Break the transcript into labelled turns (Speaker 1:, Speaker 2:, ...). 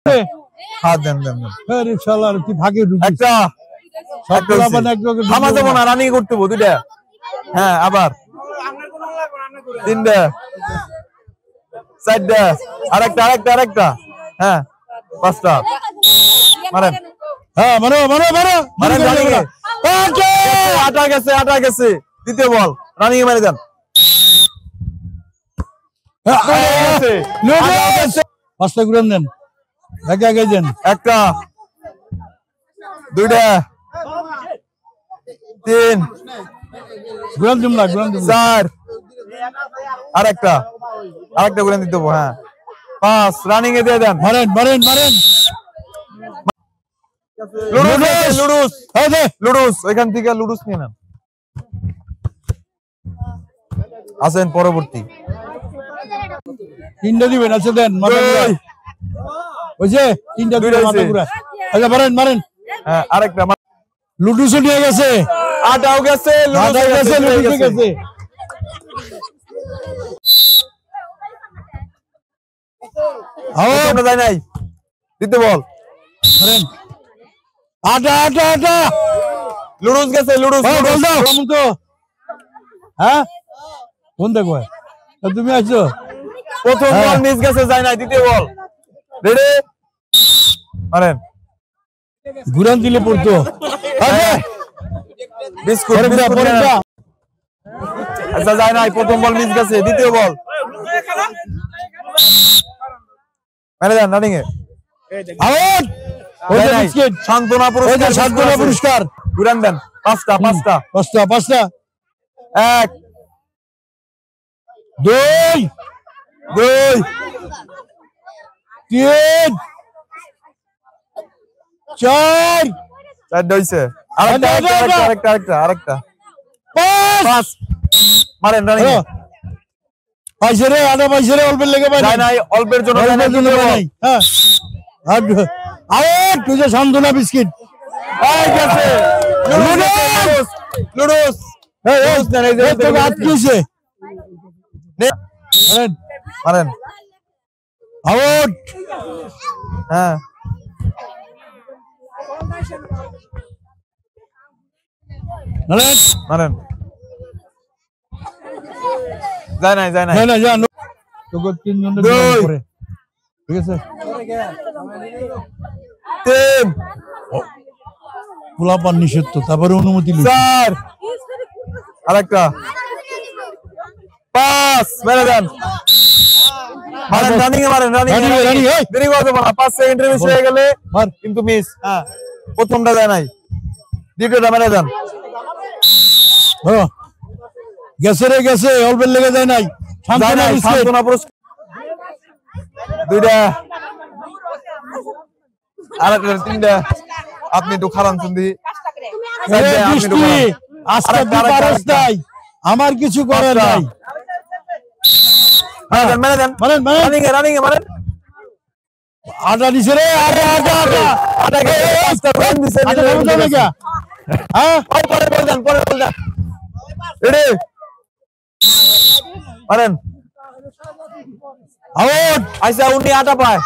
Speaker 1: হ্যাঁ দেন দেন
Speaker 2: আরে শালার কি ভাগে ঢুকিস
Speaker 1: একটা
Speaker 2: সবগুলা বানা একজনকে
Speaker 1: থামা যাবো না রানিং করতে হবে দুইটা হ্যাঁ আবার তিনটা চারটা আরেকটা হ্যাঁ পাঁচটা মারেন
Speaker 2: হ্যাঁ মারো মারো মারো
Speaker 1: মারেন রানিং এ আটা গেছে দ্বিতীয় বল রানিং এ মেরে দেন
Speaker 2: পাঁচটা ঘুরান দেন একে একে দেন
Speaker 1: একটা দুইটা তিন
Speaker 2: ঘুরান জুমলা
Speaker 1: চার আরেকটা ঘুরান দিতে হবো হ্যাঁ পাঁচ রানিং এ দিয়ে দেন
Speaker 2: মারেন মারেন মারেন
Speaker 1: লুডুস এখান থেকে লুডুস নিয়ে নেন আসেন পরবর্তী
Speaker 2: তিনটা দিবেন আচ্ছা দেন মাথা ঘুরা ওই যে তিনটা দিবেন মাথা ঘুরা আচ্ছা মারেন মারেন
Speaker 1: হ্যাঁ আরেকটা
Speaker 2: লুডুসও নিয়ে গেছে
Speaker 1: আটাও গেছে
Speaker 2: লুডুসও গেছে
Speaker 1: আউট যায় নাই দিতে বল
Speaker 2: মারেন আটা
Speaker 1: লুডুস গেছে লুডুস
Speaker 2: বল দাও তো হ্যাঁ কোন দেখো তুমি আছো
Speaker 1: প্রথম বল মিস গেছে যায় নাই দ্বিতীয় বল রেডি মারেন
Speaker 2: ঘুরান দিলে পড়তো
Speaker 1: বিস্কুট আচ্ছা যায় নাই প্রথম বল মিস গেছে দ্বিতীয় বল মেরে দেন রানিং এ
Speaker 2: আউট
Speaker 1: সান্ত্বনা
Speaker 2: পুরস্কার
Speaker 1: ঘুরান দেন পাঁচটা এক
Speaker 2: দুই তিন
Speaker 1: চারটা হইছে আরেকটা পাঁচ মারেন রানিং এ
Speaker 2: পাইছে রে আটা পাইছে রে অল্পের লেগে পাই
Speaker 1: নাই অল্পের জন্য
Speaker 2: নাই হ্যাঁ আউট তুই যে সান্ত্বনা বিস্কিট
Speaker 1: গেছে লুডুস
Speaker 2: আটকিছে
Speaker 1: মারেন
Speaker 2: আউট
Speaker 1: হ্যাঁ মারেন যায় নাই
Speaker 2: না জানো তোকে তিনজনের করে ঠিক আছে
Speaker 1: তিন
Speaker 2: পোলাপান নিষেধ তো তারপরে অনুমতি
Speaker 1: চার আরেকটা পাঁচ মেরে দেন মারেন রানিং এ মারেন দেরি করতে পারো 5 সেকেন্ডের বেশি হয়ে গেলে কিন্তু মিস হ্যাঁ প্রথমটা যায় নাই দ্বিতীয়টা মেরে দেন
Speaker 2: গেছে অল্পের লেগে যায় নাই
Speaker 1: সান্ত্বনা পুরস্কার দুইটা আরেকটা তিনটা আপনি একটু খারাপ শুনদি
Speaker 2: আমার কিছু করার নাই
Speaker 1: রানিং এ মারেন
Speaker 2: আটা দিছে রে
Speaker 1: মারেন
Speaker 2: আউট
Speaker 1: আচ্ছা উনি আটা পায়